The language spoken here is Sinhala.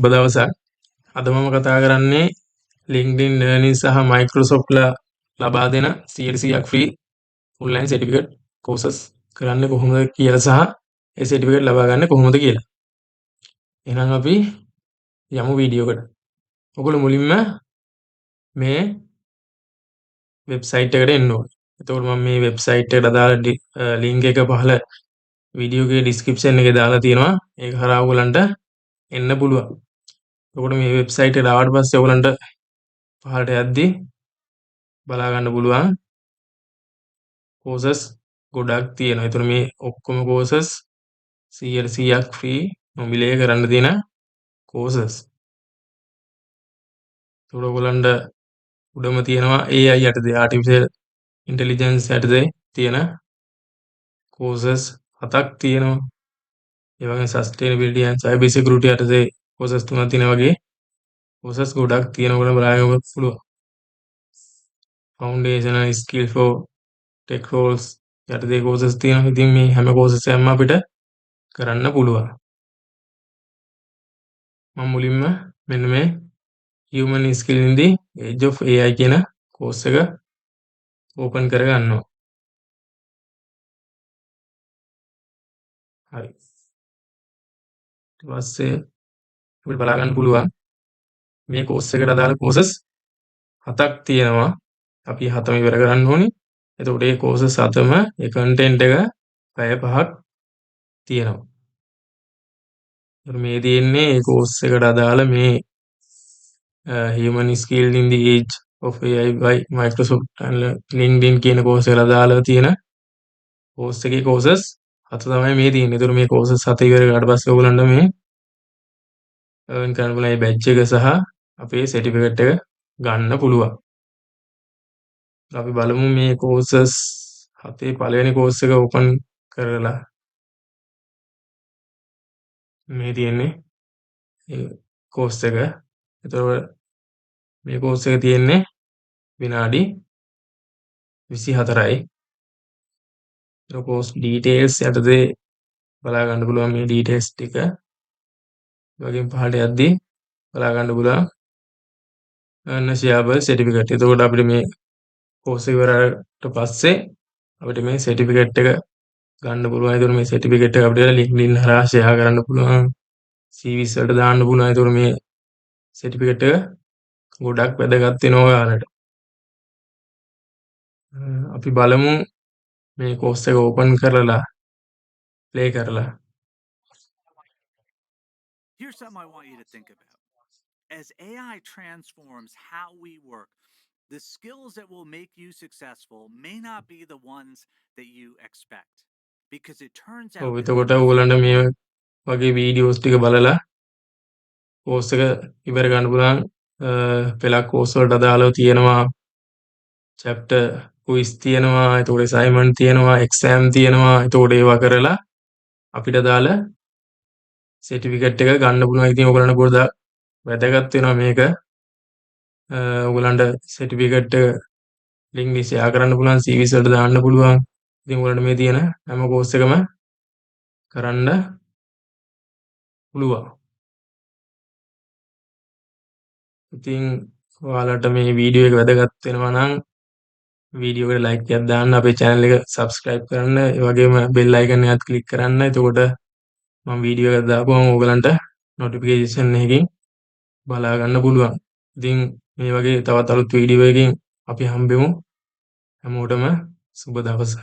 සුබ දවසක්. අද මම කතා කරන්නේ LinkedIn Learning සහ Microsoft ලබා දෙන 100% ෆ්‍රී ඔන්ලයින් සර්ටිෆිකේට් කෝසස් කරන්න කොහොමද කියලා සහ ඒ සර්ටිෆිකේට් ලබා ගන්න කොහොමද කියලා. එහෙනම් අපි යමු වීඩියෝ එකට. ඔයගොල්ලෝ මුලින්ම මේ වෙබ්සයිට් එකට එන්න ඕනේ. එතකොට මම මේ වෙබ්සයිට් එකට අදාළ ලින්ක් එක පහළ වීඩියෝ එකේ ඩිස්ක්‍රිප්ෂන් එකේ දාලා තියෙනවා. ඒක හරහා ඔයගලන්ට එන්න පුළුවන්. එතකොට මේ වෙබ්සයිට් එකට ආවට පස්සේ ඔයගලන්ට පහළට යද්දී බලා ගන්න පුළුවන් කෝසස් ගොඩක් තියෙනවා. ඒතර මේ ඔක්කොම කෝසස් 100%ක් ෆ්‍රී නොමිලේ කරන්න තියෙන කෝසස්. ඒතර ඔයගලන්ට උඩම තියෙනවා AI යටතේ ආටිෆිෂියල් ඉන්ටෙලිජන්ස් යටතේ තියෙන කෝසස් 7ක් තියෙනවා. ඒ වගේම සස්ටේනබිලිටි ඇන්ඩ් සයිබර් සිකියුරිටි යටතේ කෝසස් 3ක් තියෙනවා වගේ කෝසස් ගොඩක් තියෙනවා. ඔයගලන්ට බලාගන්න පුළුවන්. foundational skill for tech roles යටතේ කෝසස් තියෙනවා. ඉතින් මේ හැම කෝසස් එකක්ම අපිට කරන්න පුළුවන්. මම මුලින්ම මෙන්න මේ human skill in the age of AI කියන කෝස් එක ඕපන් කර ගන්නවා. හරි. ඊට පස්සේ අපිට බලා ගන්න පුළුවන් මේ කෝස් එකට අදාළ කෝසස් 7ක් තියෙනවා. අපි 7ම ඉවර කරන්න ඕනේ. එතකොට මේ කෝසස් 7ම ඒ කන්ටෙන්ට් එක පැය 5ක් තියෙනවා. මේ තියෙන්නේ මේ කෝස් එකට අදාළ මේ human skill in the age of AI by Microsoft and LinkedIn කියන කෝස් එකට අදාළව තියෙන කෝස් එකේ කෝසස් 7 තමයි මේ තියෙන්නේ. ඒතර මේ කෝසස් 7 ඉවර කරාට පස්සේ ඔයගලන්ට මේ earn කරන්න පුළුවන් මේ බැච් එක සහ අපේ සර්ටිෆිකේට් එක ගන්න පුළුවන්. අපි බලමු මේ කෝසස් 7 පළවෙනි කෝස් එක ඕපන් කරලා මේ තියෙන්නේ ඒ කෝස් එක. එතකොට මේ කෝස් එක තියෙන්නේ විනාඩි 24යි. ඒක කෝස් ඩීටේල්ස් යටතේ බලා ගන්න පුළුවන් මේ ඩීටේල්ස් ටික. ඒ වගේම පහළට යද්දී බලා ගන්න පුළුවන් earn shareable certificate. එතකොට අපිට මේ කෝස් එක ඉවරට පස්සේ අපිට මේ සර්ටිෆිකේට් එක ගන්න පුළුවන්. ඒතකොට මේ සර්ටිෆිකේට් එක අපිට LinkedIn හරහා ෂෙයා කරන්න පුළුවන්. CVs වලට දාන්න පුළුවන්. ඒතකොට මේ සර්ටිෆිකේට් එක ගොඩක් වැදගත් වෙනවා ඔයාලට. අපි බලමු මේ කෝස් එක ඕපන් කරලා ප්ලේ කරලා. Here's something I want you to think about. As AI transforms how we work, the skills that will make you successful may not be the ones that you expect. Because it turns out එතකොට ඔයගලන්ට මේ වගේ වීඩියෝස් ටික බලලා කෝස් එක ඉවර ගන්න පුළුවන්. පෙළක් කෝස් වලට අදාළව තියෙනවා. chapter quiz තියෙනවා. එතකොට assignment තියෙනවා, exam තියෙනවා. එතකොට ඒවා කරලා අපිට අදාළ සර්ටිෆිකේට් එක ගන්න පුළුවන්. ඉතින් ඔයගලන්ට ගොඩක් වැදගත් වෙනවා මේක. ඔයගලන්ට සර්ටිෆිකේට් එක ලින්ක් එක ෂෙයා කරන්න පුළුවන්, CVs වලට දාන්න පුළුවන්. ඉතින් ඔයගලන්ට මේ තියෙන හැම කෝස් එකම කරන්න පුළුවන්. ඉතින් ඔයාලට මේ වීඩියෝ එක වැදගත් වෙනවා නම් වීඩියෝ එකට ලයික් එකක් දාන්න, අපේ channel එක subscribe කරන්න, ඒ වගේම bell icon එකත් click කරන්න. එතකොට මම වීඩියෝ එකක් දාපුවම ඔයගලන්ට notification එකකින් බලා ගන්න පුළුවන්. ඉතින් මේ වගේ තවත් අලුත් වීඩියෝ එකකින් අපි හම්බෙමු. හැමෝටම සුබ දවසක්.